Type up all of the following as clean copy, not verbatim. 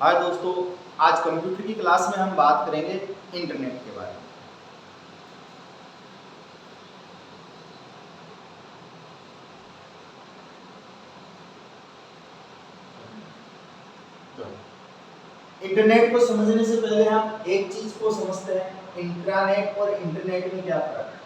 हाय दोस्तों, आज कंप्यूटर की क्लास में हम बात करेंगे इंटरनेट के बारे में। इंटरनेट को समझने से पहले हम एक चीज को समझते हैं, इंट्रानेट और इंटरनेट में क्या फर्क है।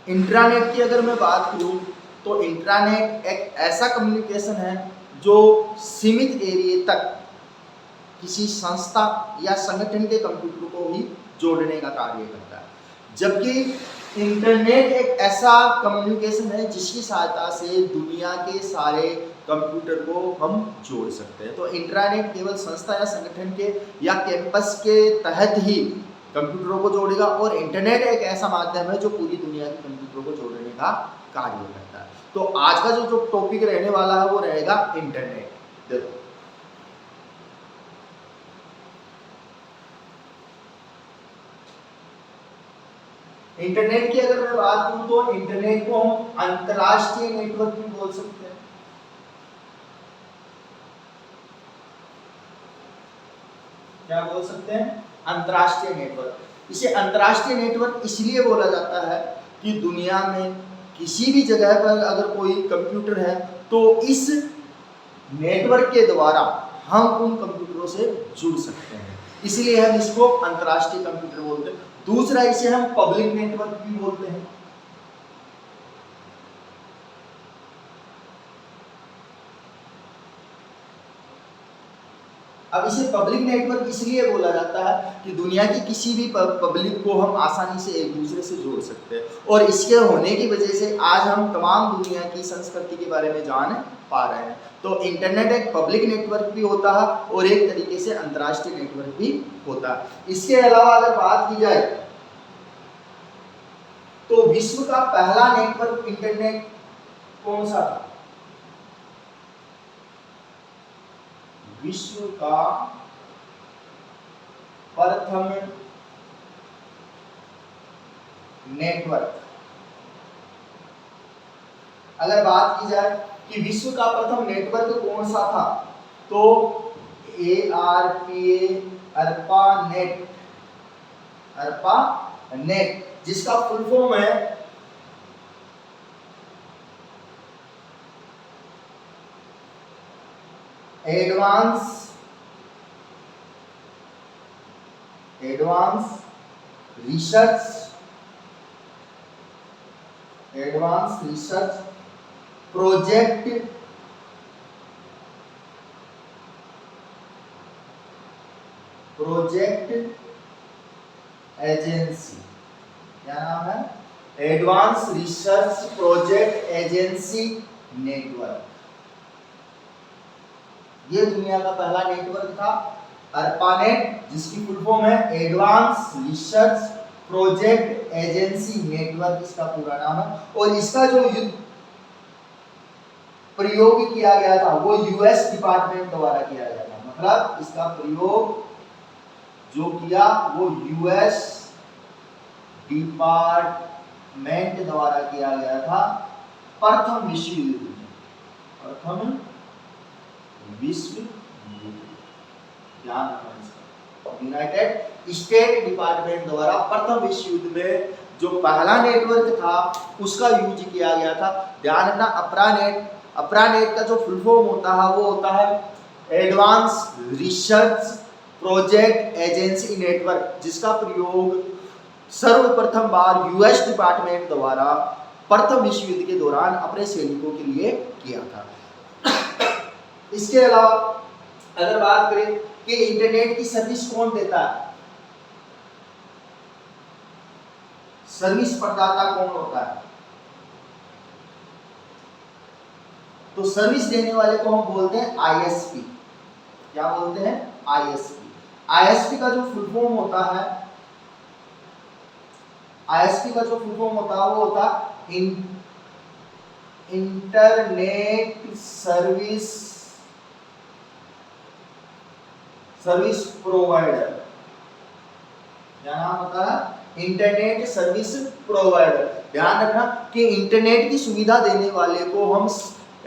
इंट्रानेट की अगर मैं बात करूं तो इंट्रानेट एक ऐसा कम्युनिकेशन है जो सीमित एरिया तक किसी संस्था या संगठन के कंप्यूटर को ही जोड़ने का कार्य करता है, जबकि इंटरनेट एक ऐसा कम्युनिकेशन है जिसकी सहायता से दुनिया के सारे कंप्यूटर को हम जोड़ सकते हैं। तो इंट्रानेट केवल संस्था या संगठन के या कैंपस के तहत ही कंप्यूटरों को जोड़ेगा और इंटरनेट एक ऐसा माध्यम है जो पूरी दुनिया के कंप्यूटरों को जोड़ने का कार्य करता है। तो आज का जो टॉपिक रहने वाला है वो रहेगा इंटरनेट। देखो, इंटरनेट की अगर मैं बात करूं तो इंटरनेट को हम अंतरराष्ट्रीय नेटवर्क भी बोल सकते हैं। क्या बोल सकते हैं? अंतरराष्ट्रीय नेटवर्क। इसे अंतरराष्ट्रीय नेटवर्क इसलिए बोला जाता है कि दुनिया में किसी भी जगह पर अगर कोई कंप्यूटर है तो इस नेटवर्क के द्वारा हम उन कंप्यूटरों से जुड़ सकते हैं, इसलिए हम इसको अंतरराष्ट्रीय कंप्यूटर बोलते हैं। दूसरा, इसे हम पब्लिक नेटवर्क भी बोलते हैं। अब इसे पब्लिक नेटवर्क इसलिए बोला जाता है कि दुनिया की किसी भी पब्लिक को हम आसानी से एक दूसरे से जोड़ सकते हैं, और इसके होने की वजह से आज हम तमाम दुनिया की संस्कृति के बारे में जान पा रहे हैं। तो इंटरनेट एक पब्लिक नेटवर्क भी होता है और एक तरीके से अंतरराष्ट्रीय नेटवर्क भी होता है। इसके अलावा अगर बात की जाए तो विश्व का पहला नेटवर्क इंटरनेट कौन सा था? विश्व का प्रथम नेटवर्क, अगर बात की जाए कि विश्व का प्रथम नेटवर्क कौन सा था तो ARPANET, जिसका फुल फॉर्म है एडवांस रिसर्च प्रोजेक्ट एजेंसी। क्या नाम है? Advance research project agency network. ये दुनिया का पहला नेटवर्क था। ARPANET, जिसकी फुल फॉर्म है advance research project agency network, इसका पूरा नाम है। और इसका जो प्रयोग किया गया था वो यूएस डिपार्टमेंट द्वारा किया गया था। मतलब इसका प्रयोग जो किया वो यूएस डिपार्टमेंट द्वारा किया गया था प्रथम विश्व युद्ध में। प्रथम विश्व युद्ध, ध्यान रखना इसका। यूनाइटेड स्टेट डिपार्टमेंट द्वारा प्रथम विश्व युद्ध में जो पहला नेटवर्क था उसका यूज किया गया था। ध्यान रखना, अप्रानेट का जो फुल फॉर्म होता है वो होता है advance research project agency network, जिसका प्रयोग सर्वप्रथम बार यूएस डिपार्टमेंट द्वारा प्रथम विश्व युद्ध के दौरान अपने सैनिकों के लिए किया था। इसके अलावा अगर बात करें कि इंटरनेट की सर्विस कौन देता है, सर्विस प्रदाता कौन होता है, तो सर्विस देने वाले को हम बोलते हैं आईएसपी। क्या बोलते हैं? आईएसपी। आईएसपी का जो फुल फॉर्म होता है, वो होता है इंटरनेट सर्विस प्रोवाइडर। क्या नाम होता है? Internet service provider. ध्यान रखना कि इंटरनेट की सुविधा देने वाले को हम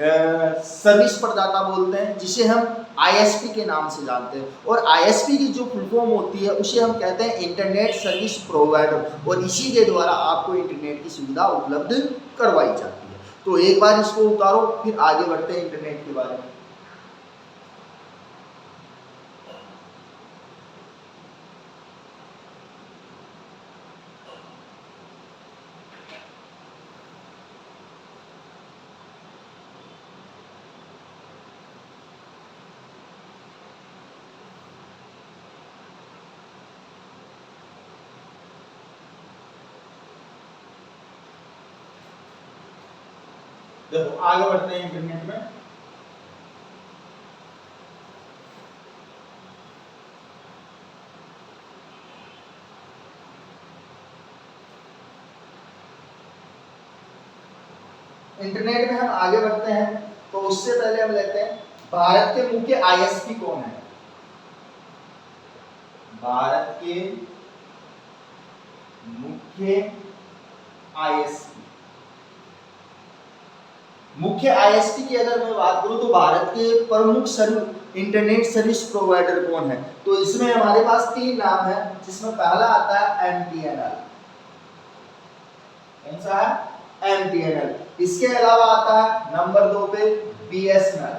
सर्विस प्रदाता बोलते हैं, जिसे हम आईएसपी के नाम से जानते हैं। और आईएसपी की जो फुल फॉर्म होती है उसे हम कहते हैं इंटरनेट सर्विस प्रोवाइडर, और इसी के द्वारा आपको इंटरनेट की सुविधा उपलब्ध करवाई जाती है। तो एक बार इसको उतारो, फिर आगे बढ़ते हैं इंटरनेट के बारे में। देखो आगे बढ़ते हैं इंटरनेट में। इंटरनेट में हम आगे बढ़ते हैं तो उससे पहले हम लेते हैं भारत के मुख्य आईएसपी कौन है। भारत के मुख्य आईएसपी, मुख्य आईएसपी की अगर मैं बात करूं तो भारत के प्रमुख इंटरनेट सर्विस प्रोवाइडर कौन है, तो इसमें हमारे पास 3 नाम है, जिसमें पहला आता है एमटीएनएल। कौन सा है? एमटीएनएल। इसके अलावा आता है नंबर 2 पे बीएसएनएल,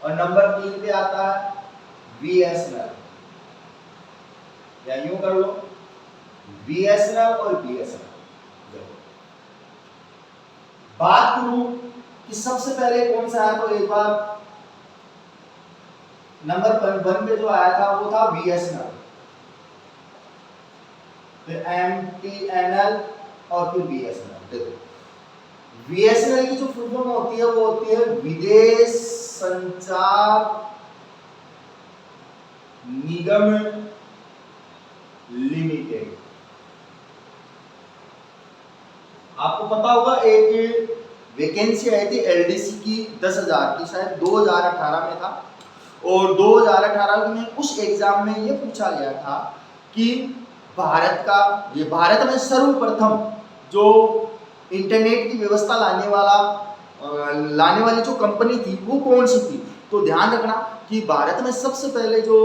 और नंबर 3 पे आता है बीएसएनएल, या यूं कर लो बीएसएनएल और बीएसएनएल। बात करूं कि सबसे पहले कौन सा है, तो एक बार नंबर 1 पे जो आया था वो था बीएसएनएल, फिर एमटीएनएल और फिर बीएसएनएल। देखो बीएसएनएल की जो फुल फॉर्म होती है वो होती है विदेश संचार निगम लिमिटेड। आपको पता होगा एक वैकेंसी आई थी एलडीसी की 10,000 की, शायद 2018 में था, और 2018 में उस एग्जाम में ये पूछा गया था कि भारत में सर्वप्रथम जो इंटरनेट की व्यवस्था लाने वाली जो कंपनी थी वो कौन सी थी। तो ध्यान रखना कि भारत में सबसे पहले जो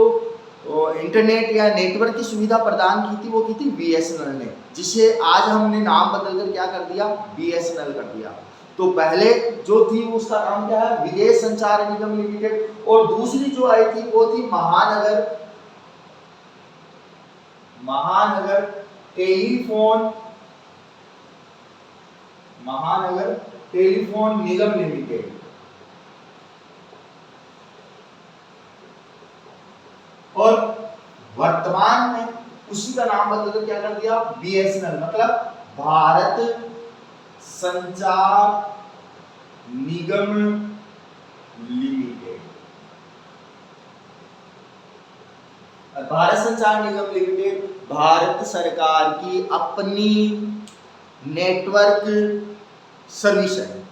इंटरनेट या नेटवर्क की सुविधा प्रदान की थी वो की थी बीएसएनएल ने, जिसे आज हमने नाम बदलकर क्या कर दिया, बीएसएनएल कर दिया। तो पहले जो थी उसका नाम क्या है, विदेश संचार निगम लिमिटेड, और दूसरी जो आई थी वो थी महानगर टेलीफोन निगम लिमिटेड। और वर्तमान में उसी का नाम बदलकर क्या कर दिया, बीएसएनएल, मतलब भारत संचार निगम लिमिटेड। भारत संचार निगम लिमिटेड भारत सरकार की अपनी नेटवर्क सर्विस है।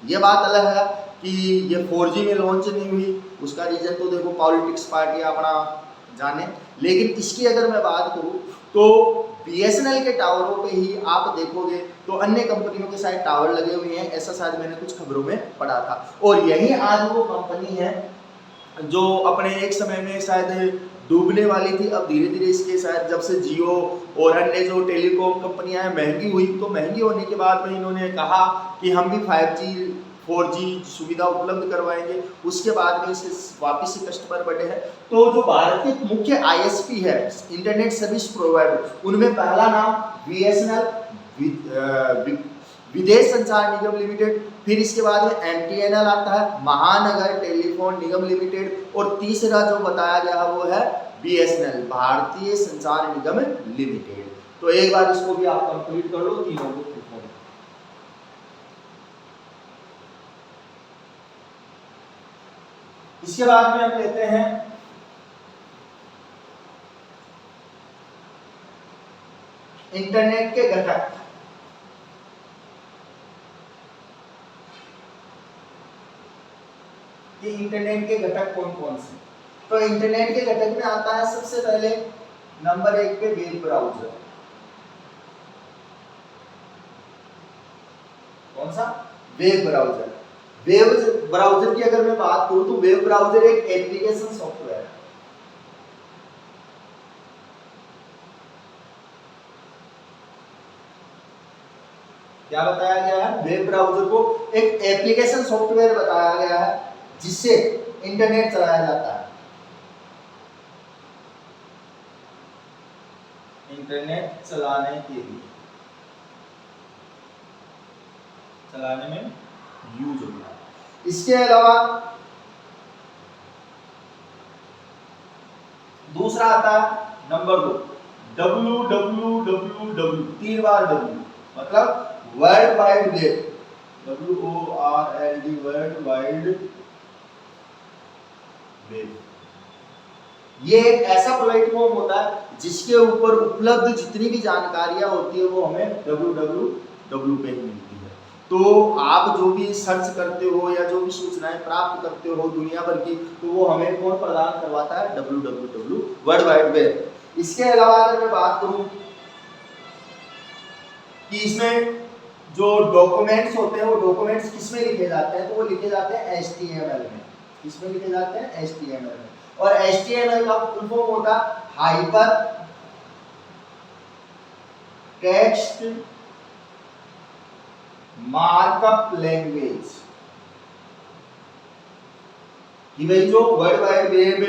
यह बात अलग है कि ये 4G में लॉन्च नहीं हुई, उसका रीजन तो देखो पॉलिटिक्स पार्टी अपना जाने, लेकिन इसकी अगर मैं बात करूं तो बीएसएनएल के टावरों पे ही आप देखोगे तो अन्य कंपनियों के साथ टावर लगे हुए हैं, ऐसा शायद मैंने कुछ खबरों में पढ़ा था। और यही आज वो कंपनी है जो अपने एक समय में शायद डूबने वाली थी, अब धीरे धीरे इसके शायद जब से जियो और अन्य जो टेलीकॉम कंपनियां हैं महंगी हुई, तो महंगी होने के बाद में इन्होंने कहा कि हम भी 5G 4G सुविधा उपलब्ध करवाएंगे, उसके बाद में इसे वापस से कस्टमर बढ़े हैं। तो जो भारत के मुख्य आईएसपी है इंटरनेट सर्विस प्रोवाइडर, उनमें पहला नाम बीएसएनएल विदेश संचार निगम लिमिटेड, फिर इसके बाद में एमटीएनएल आता है महानगर टेलीफोन निगम लिमिटेड, और तीसरा जो बताया गया वो है बीएसएनएल भारतीय संचार निगम लिमिटेड। तो एक बार इसको भी आप कंप्लीट कर लो तीनों को। इसके बाद में हम लेते हैं इंटरनेट के घटक। कि इंटरनेट के घटक कौन कौन से, तो इंटरनेट के घटक में आता है सबसे पहले नंबर 1 पे वेब ब्राउजर। कौन सा? Web browser. वेब ब्राउजर की अगर मैं बात करूं तो वेब ब्राउजर एक एप्लीकेशन सॉफ्टवेयर है। क्या बताया गया है? वेब ब्राउजर को एक एप्लीकेशन सॉफ्टवेयर बताया गया है जिससे इंटरनेट चलाया जाता है। इंटरनेट चलाने में यूज होता है। इसके अलावा दूसरा आता है नंबर 2 www, 3 बार W, मतलब world wide web. WORLD, world wide web. ये एक ऐसा प्लेटफॉर्म होता है जिसके ऊपर उपलब्ध जितनी भी जानकारियां होती है वो हमें www पे ही मिलती है। तो आप जो भी सर्च करते हो या जो भी सूचनाएं प्राप्त करते हो दुनिया भर की, तो वो हमें कौन प्रदान करवाता है? www, world wide web. इसके अलावा अगर मैं बात करूं कि इसमें जो डॉक्यूमेंट्स होते हैं वो डॉक्यूमेंट्स किसमें लिखे जाते हैं? तो वो लिखे जाते हैं HTML में। किसमें लिखे जाते हैं? HTML में। और HTML का फुल फॉर्म होता है हाइपर टेक्स्ट मार्कअप लैंग्वेज। कि भाई जो वर्ल्ड वाइड वेब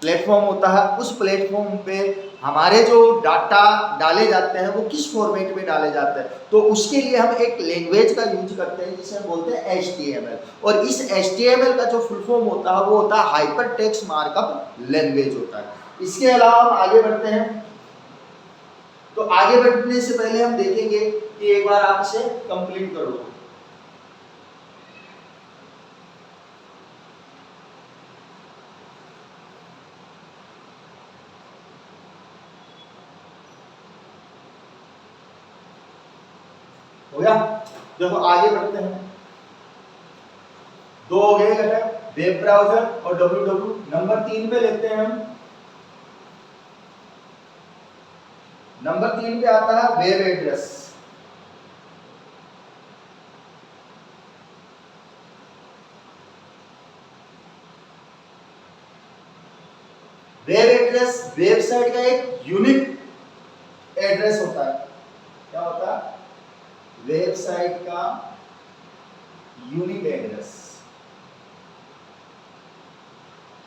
प्लेटफॉर्म होता है उस प्लेटफॉर्म पे हमारे जो डाटा डाले जाते हैं वो किस फॉर्मेट में डाले जाते हैं, तो उसके लिए हम एक लैंग्वेज का यूज करते हैं जिसे हम बोलते हैं HTML। और इस HTML का जो फुल फॉर्म होता है वो होता है हाइपर टेक्स्ट मार्कअप लैंग्वेज होता है। इसके अलावा हम आगे बढ़ते हैं। तो आगे बढ़ने से पहले हम देखेंगे कि एक बार आप इसे कंप्लीट कर लो। हो गया? देखो आगे बढ़ते हैं। 2 हो गए घटक, वेब ब्राउजर और www। नंबर 3 पे लेते हैं हम। नंबर 3 पे आता है web address. Web address website का एक यूनिक एड्रेस होता है। क्या होता है? वेबसाइट का यूनिक एड्रेस।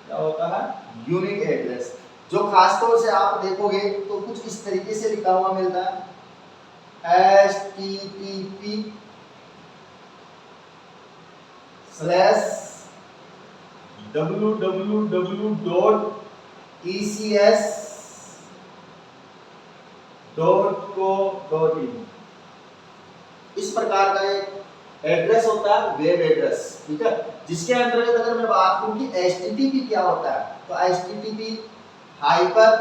क्या होता है? यूनिक एड्रेस, जो खासतौर से आप देखोगे तो कुछ इस तरीके से लिखा हुआ मिलता है http://www.ecs.co.in। इस प्रकार का एक एड्रेस होता है वेब एड्रेस। ठीक है, जिसके अंतर्गत अगर मैं बात करूं कि HTTP क्या होता है, तो HTTP hyper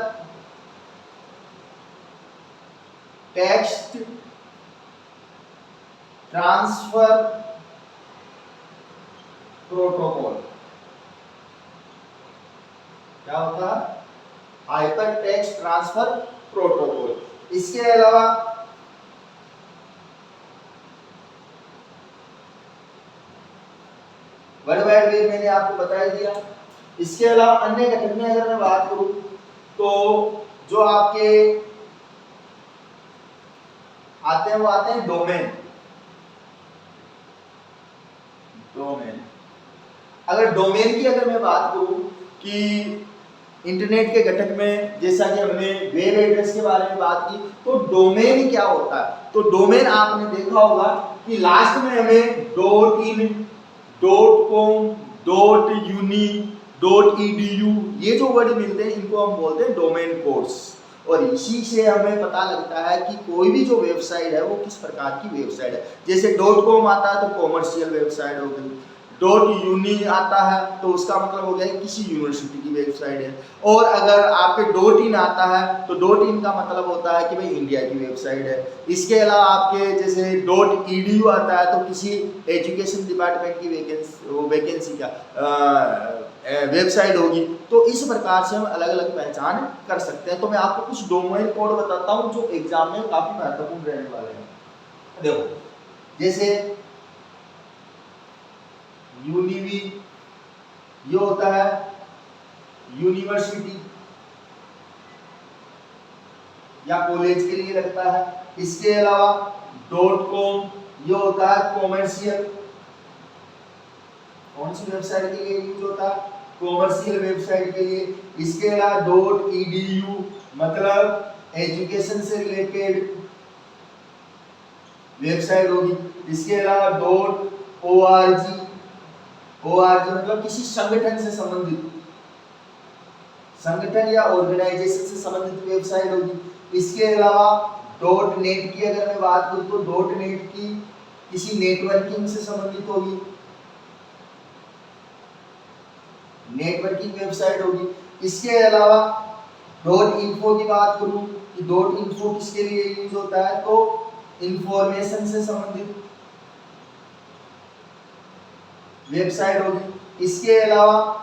text transfer protocol. क्या होता है? Hyper text transfer protocol. इसके अलावा वर्ल्ड वाइड वेब मैंने आपको बता ही दिया। इसके अलावा अन्य घटक में अगर मैं बात करूं तो जो आपके आते हैं वो आते हैं डोमेन। अगर डोमेन की अगर मैं बात करूं कि इंटरनेट के घटक में जैसा कि हमने वेब एड्रेस के बारे में बात की, तो डोमेन क्या होता है? तो डोमेन आपने देखा होगा कि लास्ट में हमें .in, .com, .uni, .edu ये जो वर्ड मिलते हैं इनको हम बोलते हैं डोमेन कोड्स। और इसी से हमें पता लगता है कि कोई भी जो वेबसाइट है वो किस प्रकार की वेबसाइट है। जैसे .com आता है तो कॉमर्शियल वेबसाइट हो गई, .uni आता है तो उसका मतलब हो गया किसी यूनिवर्सिटी की वेबसाइट है। और अगर आपके .in आता है तो .in का मतलब होता है कि भाई इंडिया की वेबसाइट है। इसके अलावा आपके जैसे .edu आता है तो किसी एजुकेशन डिपार्टमेंट की वैकेंसी का वेबसाइट होगी। तो इस प्रकार से हम अलग अलग पहचान कर सकते हैं। तो मैं आपको कुछ डोमेन कोड बताता हूँ जो एग्जाम में काफी महत्वपूर्ण रहने वाले हैं। देखो, जैसे यूनिवी, ये होता है यूनिवर्सिटी या कॉलेज के लिए लगता है। इसके अलावा .com, ये होता है कॉमर्शियल, कौन सी वेबसाइट के लिए यूज होता है? कॉमर्शियल वेबसाइट के लिए। इसके अलावा .edu मतलब एजुकेशन से रिलेटेड वेबसाइट होगी। इसके अलावा .org, org मतलब किसी संगठन से संबंधित, संगठन या ऑर्गेनाइजेशन से संबंधित वेबसाइट होगी। इसके अलावा .net की अगर मैं बात करूं तो .net की किसी नेटवर्किंग से संबंधित होगी, नेटवर्किंग वेबसाइट होगी। इसके अलावा .info की बात करूं कि .info किसके लिए यूज होता है? तो इंफॉर्मेशन से संबंधित वेबसाइट होगी। इसके अलावा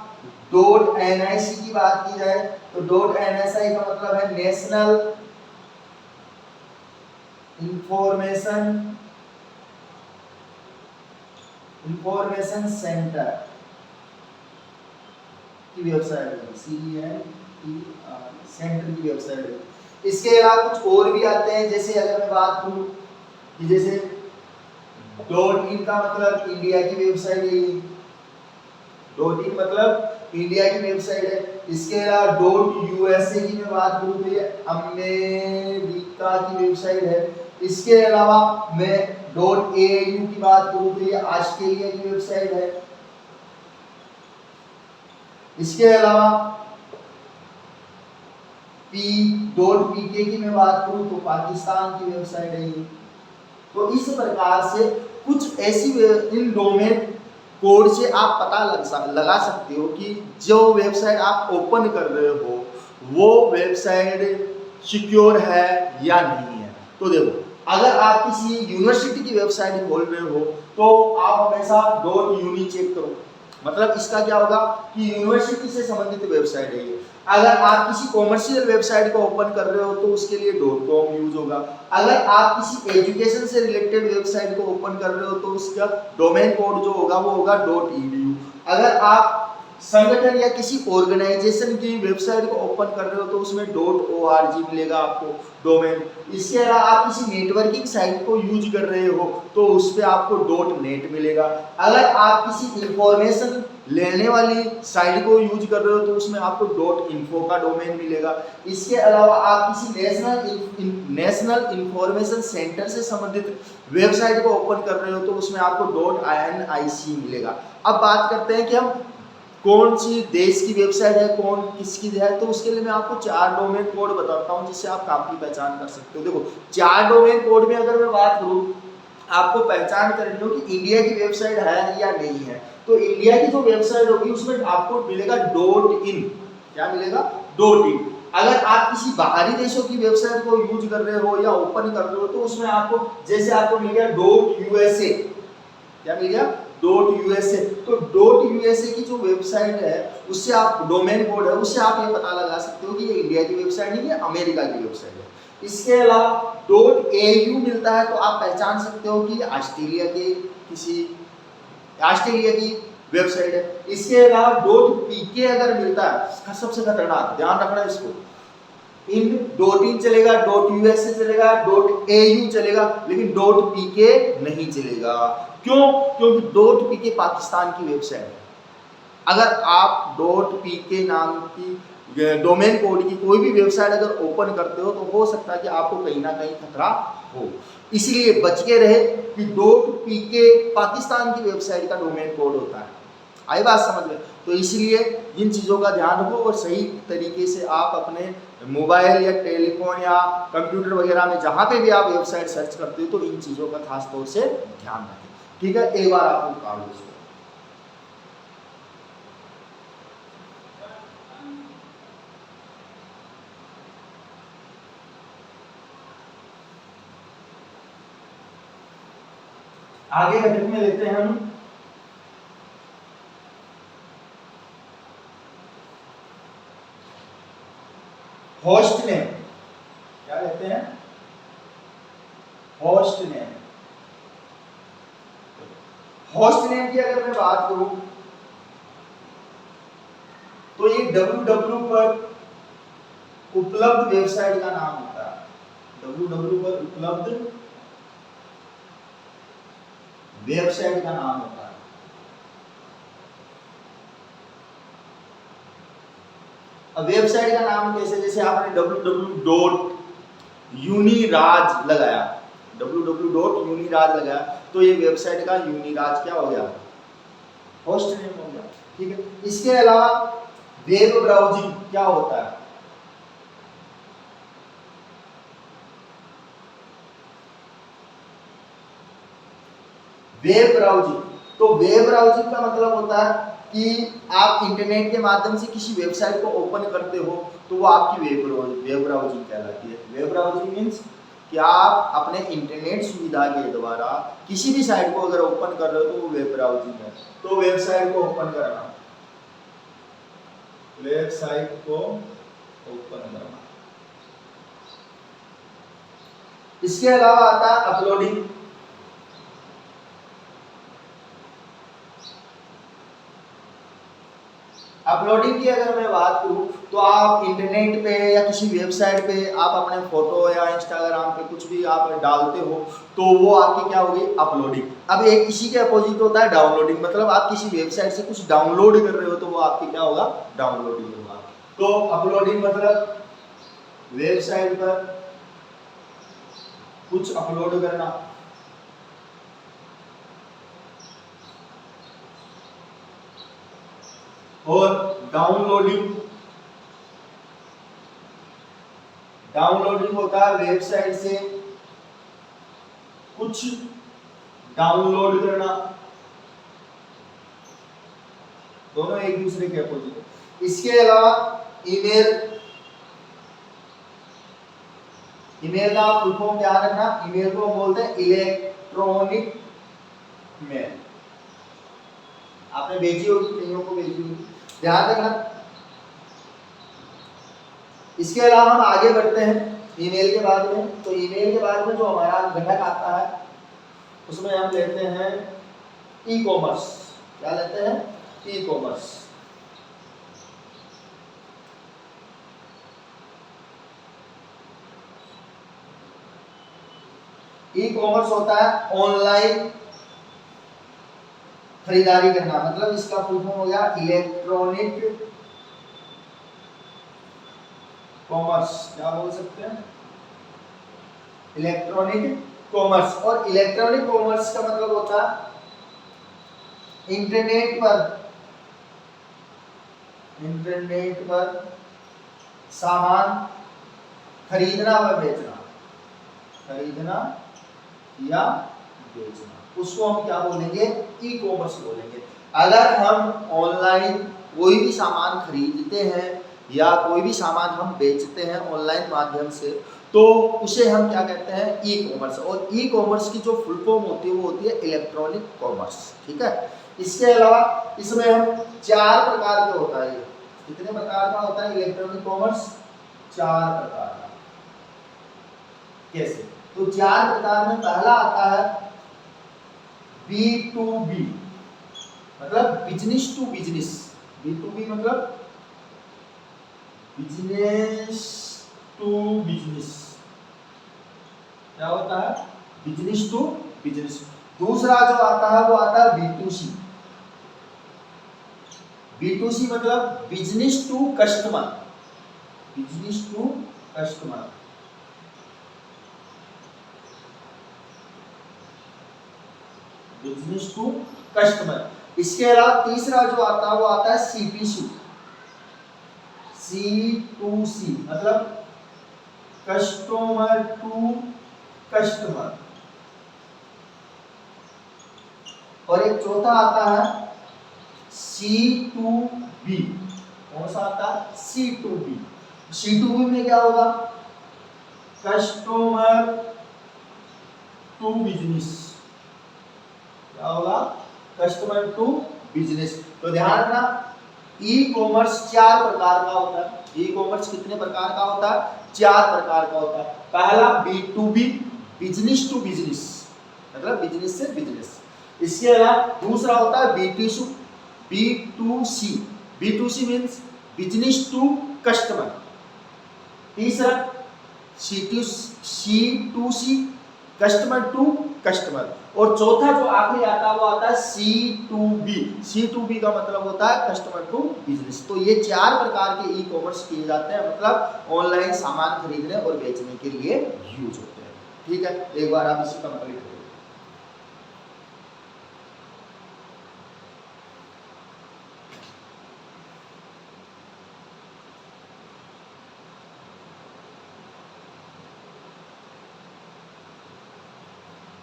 .nic की बात की जाए तो .nsi का मतलब है नेशनल इंफॉर्मेशन सेंटर की वेबसाइट है, सेंटर की वेबसाइट है। इसके अलावा कुछ और भी आते हैं, जैसे अगर मैं बात करूं कि जैसे .in का मतलब इंडिया की वेबसाइट है, .in मतलब इंडिया की वेबसाइट है। इसके अलावा .usa की मैं बात करूं तो ये अमेरिका की वेबसाइट है। इसके अलावा मैं .au की बात करूं तो ये ऑस्ट्रेलिया की वेबसाइट है। इसके अलावा .pk की मैं बात करूं तो पाकिस्तान की वेबसाइट है ये। तो इस प्रकार से कुछ ऐसी इन डोमेन कोड से आप पता लगा सकते हो कि जो वेबसाइट आप ओपन कर रहे हो वो वेबसाइट सिक्योर है या नहीं है। तो देखो, अगर आप किसी यूनिवर्सिटी की वेबसाइट खोल रहे हो तो आप हमेशा .uni चेक करो, मतलब इसका क्या होगा कि यूनिवर्सिटी से संबंधित वेबसाइट है ये। अगर आप किसी कॉमर्शियल वेबसाइट को ओपन कर रहे हो तो उसके लिए .com यूज होगा। अगर आप किसी एजुकेशन से रिलेटेड वेबसाइट को ओपन कर रहे हो तो उसका डोमेन कोड जो होगा वो होगा .edu। अगर आप संगठन या किसी ऑर्गेनाइजेशन की वेबसाइट को ओपन कर रहे हो तो उसमें .org मिलेगा आपको डोमेन। इसके अलावा आप किसी नेटवर्किंग साइट को यूज कर रहे हो तो उस पर आपको .net मिलेगा। अगर आप किसी इंफॉर्मेशन लेने वाली साइट को यूज कर रहे हो तो उसमें आपको .info का डोमेन मिलेगा। इसके अलावा आप किसी नेशनल इंफॉर्मेशन सेंटर से संबंधित वेबसाइट को ओपन कर रहे हो तो उसमें आपको .nic मिलेगा। अब बात करते हैं कि हम कौन सी देश की वेबसाइट है, कौन किसकी है, तो उसके लिए मैं आपको 4 डोमेन कोड बताता हूं जिससे आप काफी पहचान कर सकते हो। देखो, 4 डोमेन कोड में अगर मैं बात करूं, आपको पहचान करनी हो कि इंडिया की वेबसाइट है या नहीं है। तो इंडिया की जो वेबसाइट होगी उसमें आपको मिलेगा .in, क्या मिलेगा? .in। अगर आप किसी बाहरी देशों की वेबसाइट को यूज कर रहे हो या ओपन कर रहे हो तो उसमें आपको, जैसे आपको मिल गया .usa, क्या मिल गया? .usa। तो .usa की जो वेबसाइट है उससे आप, डोमेन कोड है उससे आप ये पता लगा सकते हो कि ये इंडिया की वेबसाइट नहीं है, अमेरिका की वेबसाइट है। इसके अलावा .au मिलता है तो आप पहचान सकते हो कि ऑस्ट्रेलिया की वेबसाइट है। इसके अलावा .pk अगर मिलता है, सबसे खतरनाक, ध्यान रखना इसको, in चलेगा, .usa चलेगा, .au चलेगा, लेकिन .pk नहीं चलेगा। क्यों? क्योंकि .pk पाकिस्तान की वेबसाइट है। अगर आप .pk नाम की डोमेन कोड की कोई भी वेबसाइट अगर ओपन करते हो तो हो सकता है कि आपको कहीं ना कहीं खतरा हो, इसलिए बच के रहे कि .pk पाकिस्तान की वेबसाइट का डोमेन कोड होता है। आई बात समझ में? तो इसलिए इन चीज़ों का ध्यान रखो और सही तरीके से आप अपने मोबाइल या टेलीफोन या कंप्यूटर वगैरह में जहाँ पे भी आप वेबसाइट सर्च करते हो तो इन चीज़ों का खास तौर से ध्यान रखें। ठीक है, एक बार आपको निकाल लो इसको। आगे घटक में लेते हैं हम होस्ट नेम, क्या कहते हैं? Host name. होस्ट नेम की अगर मैं बात करूं तो ये www पर उपलब्ध वेबसाइट का नाम होता है। www पर उपलब्ध वेबसाइट का नाम होता है। अब वेबसाइट का नाम कैसे, जैसे आपने www.uniraj लगाया, www.uniraj लगाया तो ये वेबसाइट का यूनिराज क्या हो गया? होस्ट नेम हो गया। ठीक है। इसके अलावा वेब ब्राउजिंग क्या होता है? वेब ब्राउजिंग, तो वेब ब्राउजिंग का मतलब होता है कि आप इंटरनेट के माध्यम से किसी वेबसाइट को ओपन करते हो तो वो आपकी वेब ब्राउजिंग कहलाती है। वेब ब्राउजिंग मीन्स कि आप अपने इंटरनेट सुविधा के द्वारा किसी भी साइट को अगर ओपन कर रहे हो तो वो वेब ब्राउजिंग है। तो वेबसाइट को ओपन करना, वेबसाइट को ओपन करना। इसके अलावा आता है अपलोडिंग। अपलोडिंग की अगर मैं बात करूं तो आप इंटरनेट पे या किसी वेबसाइट पे आप अपने फोटो या इंस्टाग्राम पे कुछ भी आप डालते हो तो वो आपकी क्या होगी? अपलोडिंग। अब एक इसी के अपोजिट होता है डाउनलोडिंग, मतलब आप किसी वेबसाइट से कुछ डाउनलोड कर रहे हो तो वो आपकी क्या होगा? डाउनलोडिंग होगा। तो अपलोडिंग मतलब वेबसाइट पर कुछ अपलोड करना। और डाउनलोडिंग, डाउनलोडिंग होता है वेबसाइट से कुछ डाउनलोड करना। दोनों एक दूसरे के अपोजिट। इसके अलावा ईमेल, ईमेल का फुल फॉर्म ध्यान रखना। ईमेल को बोलते हैं इलेक्ट्रॉनिक मेल। आपने भेजी होगी, कईयों को भेजी होगी, ध्यान रखना। इसके अलावा हम आगे बढ़ते हैं ईमेल के बाद में। तो ईमेल के बाद में जो हमारा घटक आता है उसमें हम लेते हैं ई कॉमर्स। क्या लेते हैं? E commerce. ई कॉमर्स होता है ऑनलाइन खरीदारी करना, मतलब इसका फुल फॉर्म हो गया इलेक्ट्रॉनिक कॉमर्स। क्या बोल सकते हैं? Electronic commerce. और इलेक्ट्रॉनिक कॉमर्स का मतलब होता है इंटरनेट पर सामान खरीदना व बेचना, खरीदना या बेचना, उसको हम क्या बोलेंगे? ई कॉमर्स बोलेंगे। अगर हम ऑनलाइन कोई भी सामान खरीदते हैं या कोई भी सामान हम बेचते हैं ऑनलाइन माध्यम से तो उसे हम क्या कहते हैं? E commerce. और ई कॉमर्स की जो फुल फॉर्म होती है वो होती है इलेक्ट्रॉनिक कॉमर्स। ठीक है। इसके अलावा इसमें हम 4 प्रकार के होता है। कितने प्रकार का होता है इलेक्ट्रॉनिक कॉमर्स? 4 प्रकार का। कैसे? तो 4 प्रकार में पहला आता है B2B, मतलब बिजनेस टू बिजनेस। B2B मतलब बिजनेस टू बिजनेस। क्या होता है? Business to business. दूसरा जो आता है वो आता है B2C। B2C मतलब business to customer, business to customer. Business to customer. इसके अलावा तीसरा जो आता है वो आता है C2C, C2C मतलब कस्टमर टू कस्टमर। और एक चौथा आता है C2B। कौन सा आता है? C2B। C2B में क्या होगा? Customer to business. क्या होगा? Customer to business. तो ध्यान रखना ई कॉमर्स 4 प्रकार का होता है। ई कॉमर्स कितने प्रकार का होता है? 4 प्रकार का होता है। पहला B2B, बिजनेस टू बिजनेस, मतलब बिजनेस से बिजनेस। इसके अलावा दूसरा होता है B2C, B2C means business to customer. तीसरा C2C, कस्टमर टू कस्टमर। और चौथा जो आखिरी आता है वो आता है C2B का मतलब होता है कस्टमर टू बिजनेस। तो ये 4 प्रकार के ई कॉमर्स किए जाते हैं, मतलब ऑनलाइन सामान खरीदने और बेचने के लिए यूज होते हैं। ठीक है, एक बार आप इसे कंप्लीट करें।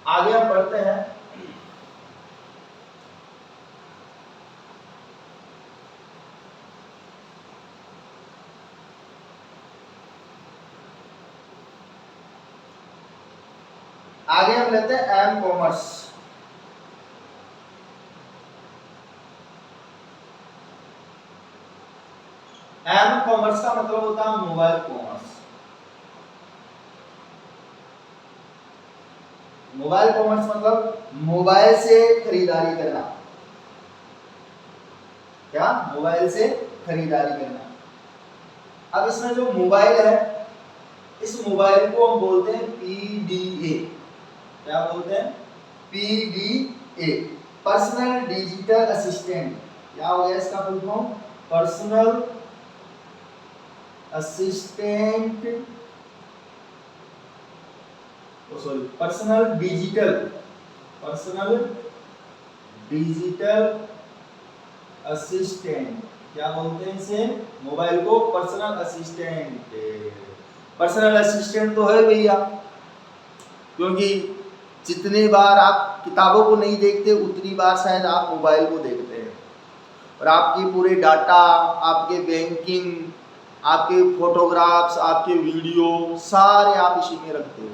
आगे हम बढ़ते हैं। आगे हम लेते हैं एम कॉमर्स। एम कॉमर्स का मतलब होता है मोबाइल कॉमर्स। मोबाइल कॉमर्स मतलब मोबाइल से खरीदारी करना। क्या? मोबाइल से खरीदारी करना। अब इसमें जो मोबाइल है, इस मोबाइल को हम बोलते हैं PDA। क्या बोलते हैं? PDA, personal digital assistant. क्या हो गया इसका full form? Personal assistant, personal digital assistant. क्या बोलते हैं इसे? मोबाइल को पर्सनल असिस्टेंट। पर्सनल असिस्टेंट तो है भैया, क्योंकि जितनी बार आप किताबों को नहीं देखते उतनी बार शायद आप मोबाइल को देखते हैं, और आपकी पूरे डाटा, आपके बैंकिंग, आपके फोटोग्राफ्स, आपके वीडियो सारे आप इसी में रखते हो।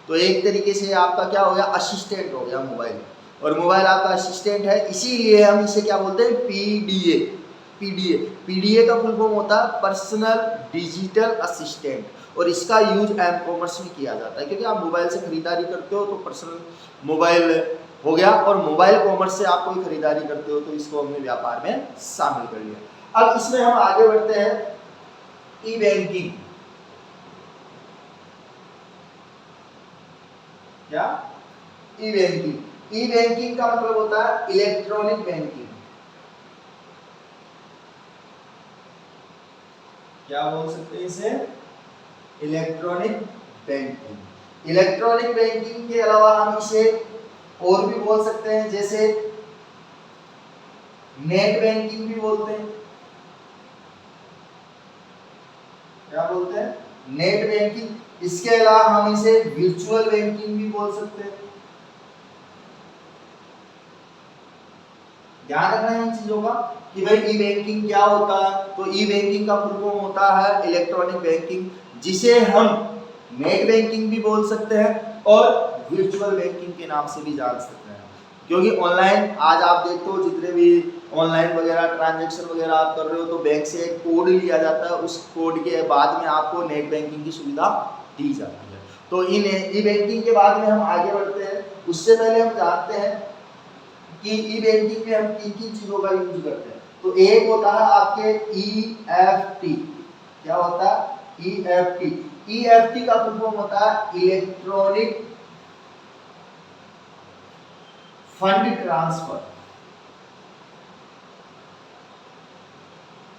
तो एक तरीके से आपका क्या हो गया? असिस्टेंट हो गया मोबाइल, और मोबाइल आपका असिस्टेंट है, इसीलिए हम इसे क्या बोलते हैं? पीडीए का फुल फॉर्म होता है पर्सनल डिजिटल असिस्टेंट, और इसका यूज एम कॉमर्स में किया जाता है, क्योंकि आप मोबाइल से खरीदारी करते हो तो पर्सनल मोबाइल हो गया, और मोबाइल कॉमर्स से आप कोई खरीदारी करते हो तो इसको हमने व्यापार में शामिल कर लिया। अब इसमें हम आगे बढ़ते हैं, ई बैंकिंग। क्या? ई बैंकिंग का मतलब होता है इलेक्ट्रॉनिक बैंकिंग। क्या बोल सकते हैं इसे? Electronic banking. इलेक्ट्रॉनिक बैंकिंग के अलावा हम इसे और भी बोल सकते हैं, जैसे नेट बैंकिंग भी बोलते हैं। क्या बोलते हैं? Net banking. इसके अलावा हम इसे वर्चुअल बैंकिंग भी बोल सकते हैं। ध्यान रखना है इन चीजों का कि भाई ई बैंकिंग क्या होता है। तो ई बैंकिंग का फुल फॉर्म होता है इलेक्ट्रॉनिक बैंकिंग, जिसे हम नेट बैंकिंग भी बोल सकते हैं और वर्चुअल बैंकिंग के नाम से भी जान सकते हैं, क्योंकि ऑनलाइन आज आप देखते हो जितने भी ऑनलाइन वगैरह ट्रांजैक्शन वगैरह आप कर रहे हो तो बैंक से एक कोड लिया जाता है, उस कोड के बाद में आपको नेट बैंकिंग की सुविधा दी जाती है। तो इन ई बैंकिंग के बाद में हम आगे बढ़ते हैं, उससे पहले हम जानते हैं कि ई बैंकिंग में हम किन किन चीजों का यूज करते हैं। तो एक होता है आपके EFT। क्या होता है? EFT का फुल फॉर्म होता है इलेक्ट्रॉनिक फंड ट्रांसफर।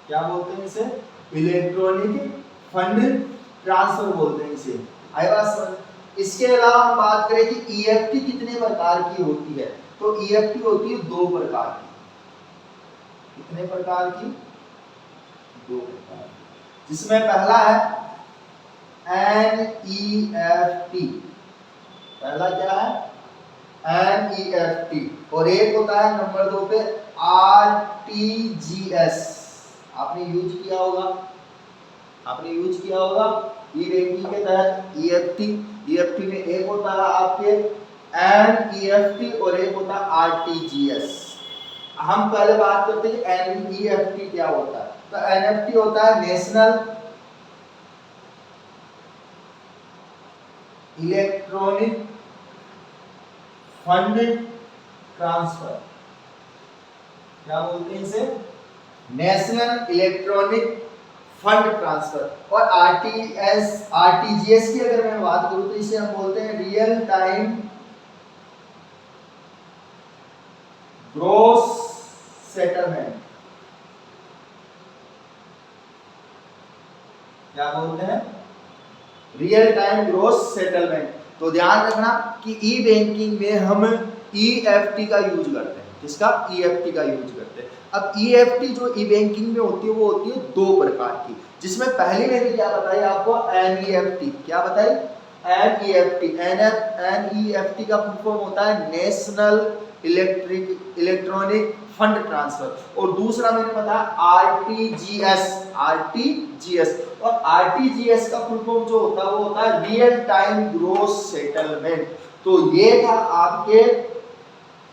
क्या बोलते हैं इसे? इलेक्ट्रॉनिक फंड ट्रांसफर बोलते हैं इसे। आई बात समझ? इसके अलावा हम बात करें कि EFT कितने प्रकार की होती है, तो EFT होती है 2 प्रकार की। कितने प्रकार की? 2 प्रकार की, जिसमें पहला है NEFT। पहला क्या है? NEFT। और एक होता है नंबर 2 पे RTGS। आपने यूज किया होगा ई बैंकिंग के तहत EFT में एक होता है आपके NEFT और एक होता है RTGS। हम पहले बात करते हैं एनईएफटी क्या होता है। तो एनएफटी होता है नेशनल इलेक्ट्रॉनिक फंड ट्रांसफर। क्या बोलते हैं इसे? National electronic fund transfer. और आरटीजीएस की अगर मैं बात करूं तो इसे हम बोलते हैं रियल टाइम ग्रॉस सेटलमेंट। क्या बोलते हैं? Real time gross settlement. तो ध्यान रखना कि ई बैंकिंग में हम ईएफटी का यूज करते हैं। किसका? ईएफटी का यूज करते हैं। अब ईएफटी जो ई बैंकिंग में होती है वो होती है दो प्रकार की, जिसमें पहली मैंने क्या बताई आपको? एनईएफटी। क्या बताई? एनईएफटी। एनईएफटी का फुल फॉर्म होता है नेशनल इलेक्ट्रॉनिक फंड ट्रांसफर। और दूसरा मैंने बताया आरटीजीएस। आरटीजीएस और आरटीजीएस का फुल फॉर्म जो होता है वो होता है रियल टाइम ग्रॉस सेटलमेंट। तो ये था आपके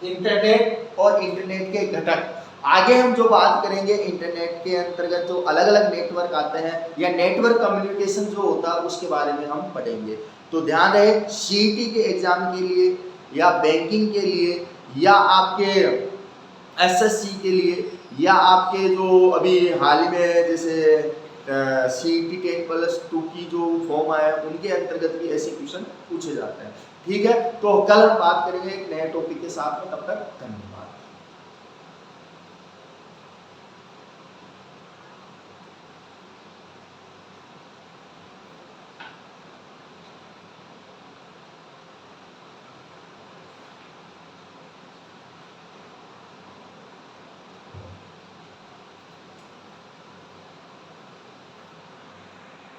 इंटरनेट और इंटरनेट के घटक। आगे हम जो बात करेंगे इंटरनेट के अंतर्गत जो अलग अलग नेटवर्क आते हैं या नेटवर्क कम्युनिकेशन जो होता है उसके बारे में हम पढ़ेंगे। तो ध्यान रहे सीईटी के एग्जाम के लिए या बैंकिंग के लिए या आपके एसएससी के लिए या आपके जो अभी हाल ही में जैसे सीईटी 10+2 की जो फॉर्म आया है उनके अंतर्गत भी ऐसे क्वेश्चन पूछे जाते हैं। ठीक है, तो कल हम बात करेंगे एक नए टॉपिक के साथ में। तब तक धन्यवाद।